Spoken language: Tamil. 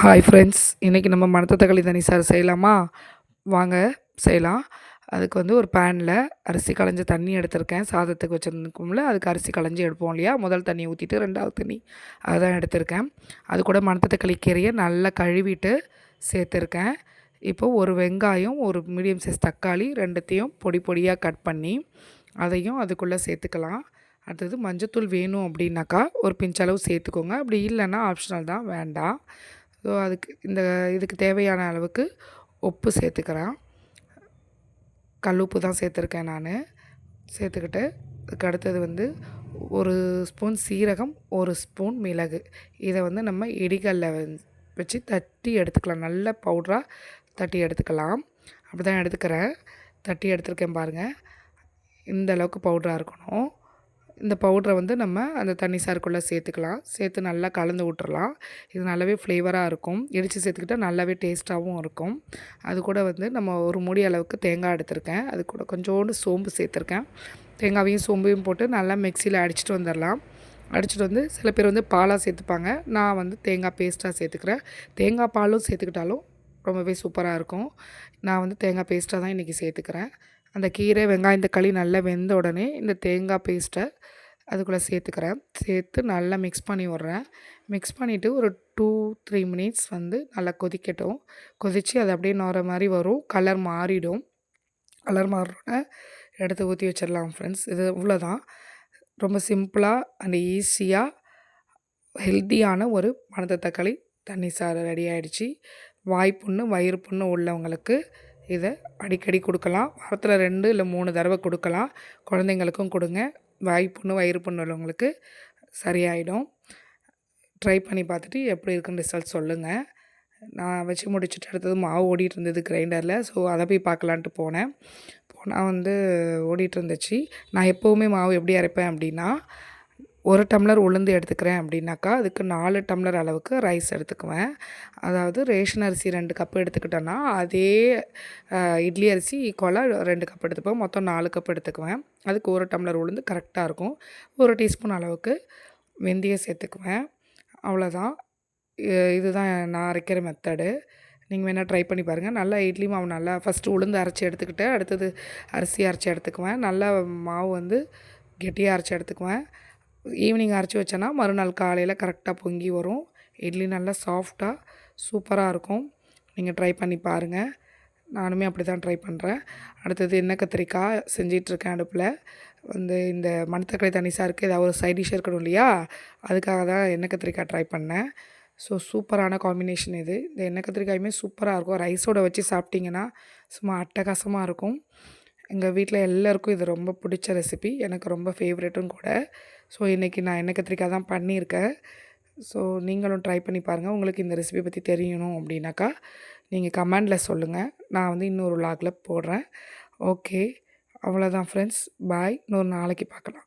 ஹாய் ஃப்ரெண்ட்ஸ், இன்றைக்கி நம்ம மணத்தக்காளி தண்ணி சாறு செய்யலாமா? வாங்க செய்யலாம். அதுக்கு வந்து ஒரு பேனில் அரிசி களைஞ்ச தண்ணி எடுத்திருக்கேன். சாதத்துக்கு வச்சுருக்கோம்ல, அதுக்கு அரிசி களைஞ்சி எடுப்போம் இல்லையா? முதல் தண்ணி ஊற்றிட்டு 2வது தண்ணி அதுதான் எடுத்திருக்கேன். அது கூட மணத்தக்காளி கீரையை நல்லா கழுவிட்டு சேர்த்துருக்கேன். இப்போது ஒரு வெங்காயம், ஒரு மீடியம் சைஸ் தக்காளி 2த்தையும் பொடி பொடியாக கட் பண்ணி அதையும் அதுக்குள்ளே சேர்த்துக்கலாம். அடுத்தது மஞ்சத்தூள் வேணும் அப்படின்னாக்கா ஒரு பிஞ்சளவு சேர்த்துக்கோங்க. அப்படி இல்லைன்னா ஆப்ஷனல் தான், வேண்டாம். ஸோ இதுக்கு தேவையான அளவுக்கு உப்பு சேர்த்துக்கிறேன். கல்லுப்பு தான் சேர்த்துருக்கேன் நான். சேர்த்துக்கிட்டு அதுக்கு அடுத்தது வந்து ஒரு ஸ்பூன் சீரகம், ஒரு ஸ்பூன் மிளகு. இதை வந்து நம்ம இடிகல்ல வச்சு தட்டி எடுத்துக்கலாம். நல்ல பவுடராக தட்டி எடுத்துக்கலாம். அப்படி தான் எடுத்துக்கிறேன். தட்டி எடுத்துருக்கேன் பாருங்கள். இந்த அளவுக்கு பவுடராக இருக்கணும். இந்த பவுட்ரை வந்து நம்ம அந்த தண்ணி சாறுக்குள்ளே சேர்த்துக்கலாம். சேர்த்து நல்லா கலந்து விட்டுறலாம். இது நல்லாவே ஃப்ளேவராக இருக்கும். இடித்து சேர்த்துக்கிட்டால் நல்லாவே டேஸ்ட்டாகவும் இருக்கும். அது கூட வந்து நம்ம ஒரு மூடி அளவுக்கு தேங்காய் எடுத்திருக்கேன். அது கூட கொஞ்சோண்டு சோம்பு சேர்த்துருக்கேன். தேங்காவையும் சோம்பையும் போட்டு நல்லா மிக்சியில் அடிச்சுட்டு வந்துடலாம். அடிச்சுட்டு வந்து சில பேர் வந்து பாலாக சேர்த்துப்பாங்க. நான் வந்து தேங்காய் பேஸ்ட்டாக சேர்த்துக்கிறேன். தேங்காய் பாலும் சேர்த்துக்கிட்டாலும் ரொம்பவே சூப்பராக இருக்கும். நான் வந்து தேங்காய் பேஸ்ட்டாக தான் இன்றைக்கி சேர்த்துக்கிறேன். அந்த கீரை, வெங்காயம், தக்காளி நல்லா வெந்த உடனே இந்த தேங்காய் பேஸ்ட்டை அதுக்குள்ளே சேர்த்துக்கிறேன். சேர்த்து நல்லா மிக்ஸ் பண்ணி விட்றேன். மிக்ஸ் பண்ணிவிட்டு ஒரு 2-3 மினிட்ஸ் வந்து நல்லா கொதிக்கட்டும். கொதித்து அது அப்படியே நுர மாதிரி வரும். கலர் மாறிடும். கலர் மாறினோடனே எடுத்து ஊற்றி வச்சிடலாம் ஃப்ரெண்ட்ஸ். இது இவ்வளோதான். ரொம்ப சிம்பிளாக அண்ட் ஈஸியாக ஹெல்த்தியான ஒரு மணத்தக்காளி தண்ணி சாறு ரெடி ஆகிடுச்சு. வாய்ப்புண்ணு, வயிறு புண்ணு உள்ளவங்களுக்கு இதை அடிக்கடி கொடுக்கலாம். வாரத்தில் 2 இல்லை 3 தடவை கொடுக்கலாம். குழந்தைங்களுக்கும் கொடுங்க. வாய்ப்புண்ணு, வயிறு புண்ணு உள்ளவங்களுக்கு சரியாயிடும். ட்ரை பண்ணி பார்த்துட்டு எப்படி இருக்குன்னு ரிசல்ட் சொல்லுங்கள். நான் வச்சு முடிச்சுட்டு அடுத்தது மாவு ஓடிட்டு இருந்தது கிரைண்டரில். ஸோ அதை போய் பார்க்கலான்ட்டு போனேன். போனால் வந்து ஓடிட்டு இருந்துச்சு. நான் எப்போவுமே மாவு எப்படி அரைப்பேன் அப்படின்னா, 1 டம்ளர் உளுந்து எடுத்துக்கிறேன் அப்படின்னாக்கா அதுக்கு 4 டம்ளர் அளவுக்கு ரைஸ் எடுத்துக்குவேன். அதாவது ரேஷன் அரிசி 2 கப்பு எடுத்துக்கிட்டோன்னா அதே இட்லி அரிசி ஈக்குவலாக 2 கப் எடுத்துப்பேன். மொத்தம் 4 கப் எடுத்துக்குவேன். அதுக்கு 1 டம்ளர் உளுந்து கரெக்டாக இருக்கும். 1 டீஸ்பூன் அளவுக்கு வெந்தயம் சேர்த்துக்குவேன். அவ்வளோதான். இதுதான் நான் அரைக்கிற மெத்தடு. நீங்கள் வேணால் ட்ரை பண்ணி பாருங்கள். நல்லா இட்லி மாவு நல்லா ஃபஸ்ட்டு உளுந்து அரைச்சி எடுத்துக்கிட்டு அடுத்தது அரிசி அரைச்சி எடுத்துக்குவேன். நல்லா மாவு வந்து கெட்டியாக அரைச்சி எடுத்துக்குவேன். ஈவினிங் அரைச்சி வச்சேன்னா மறுநாள் காலையில் கரெக்டாக பொங்கி வரும். இட்லி நல்லா சாஃப்டாக சூப்பராக இருக்கும். நீங்கள் ட்ரை பண்ணி பாருங்கள். நானுமே அப்படி தான் ட்ரை பண்ணுறேன். அடுத்தது எண்ணெய் கத்திரிக்காய் செஞ்சிகிட்ருக்கேன் அடுப்பில். வந்து இந்த மணத்தக்காளி தண்ணி சாருக்கு ஏதாவது ஒரு சைட் டிஷ் இருக்கணும் இல்லையா? அதுக்காக தான் எண்ணெய் கத்திரிக்காய் ட்ரை பண்ணேன். ஸோ சூப்பரான காம்பினேஷன் இது. இந்த எண்ணெய் கத்திரிக்காயுமே சூப்பராக இருக்கும். ரைஸோட வச்சு சாப்பிட்டிங்கன்னா சும்மா அட்டகாசமாக இருக்கும். எங்கள் வீட்டில் எல்லாருக்கும் இது ரொம்ப பிடிச்ச ரெசிபி. எனக்கு ரொம்ப ஃபேவரெட்டும் கூட. ஸோ இன்றைக்கி நான் எண்ணெய் கத்திரிக்காய் தான் பண்ணியிருக்கேன். ஸோ நீங்களும் ட்ரை பண்ணி பாருங்கள். உங்களுக்கு இந்த ரெசிபி பற்றி தெரியணும் அப்படின்னாக்கா நீங்கள் கமெண்டில் சொல்லுங்கள். நான் வந்து இன்னொரு விலாகில் போடுறேன். ஓகே, அவ்வளோதான் ஃப்ரெண்ட்ஸ். பாய். இன்னொரு நாளைக்கு பார்க்கலாம்.